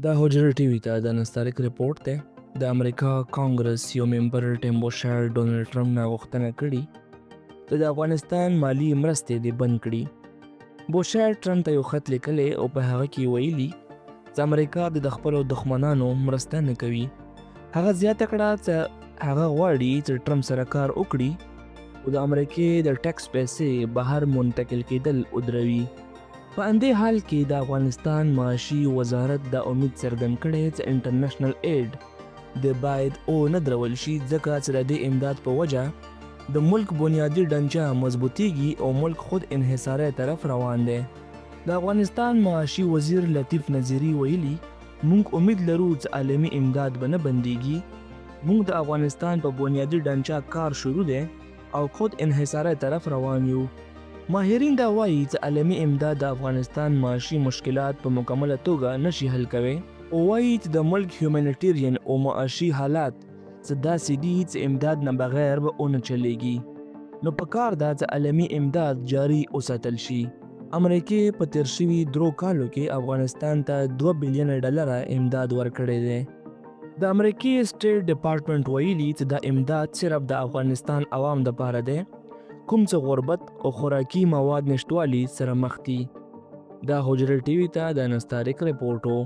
دا حجره ټي وي ته د نستعلیق رپورټ دی. د امریکا کانګریس یو ممبر ټیم بوشایر ډونالډ ټرمپ نه غوښتنه کړې د افغانستان مالی مرستې دې بند کړي. بوشایر ټرمپ ته یو خط لیکلی او په هغه کې ویلي چې امریکا د خپلو دښمنانو مرسته نه کوي. هغه زیاته کړه چې هغه غواړي چې ټرمپ سره کار وکړي او د امریکې د ټیکس پیسې بهر منتقل کېدل ودروي. په همدې حال کې د افغانستان معاشي وزارت دا امید څرګند کړی چې انټرنیشنل ایډ د باید او نه درول شي، ځکه چې د دې امداد په وجه د ملک بنیادي ډنچه مضبوطیږي او ملک خود انحصاري طرف روان دی. د افغانستان معاشي وزیر لطیف نظیري ویلي موږ امید لرو چې عالمي امداد به نه بندیږي. موږ د افغانستان په بنیادي ډنچه کار شروع دی او خود انحصاري طرف روان یو. ماهرین دا وایي چې عالمي امداد د افغانستان معاشي مشکلات په مکمله توګه نشي حل کوي او وایي چې د ملک هیومانیټیرین او معاشي حالات چې داسې دي چې امداد نه بغیر به ونه چلیږي. نو پکار ده چې عالمي امداد جاري وساتل شي. امریکې په تیر شوي 3 کالو کې افغانستان ته $2 بلین امداد ورکړی دی. د امریکې سټیټ ډپارټمنټ ویلي چې دا امداد صرف د افغانستان عوام دپاره دی کوم چې غربت او خوراکي مواد نشتوالي سره مخ دي. دا حجره ټي وي ته د نستعلیق رپورټ و.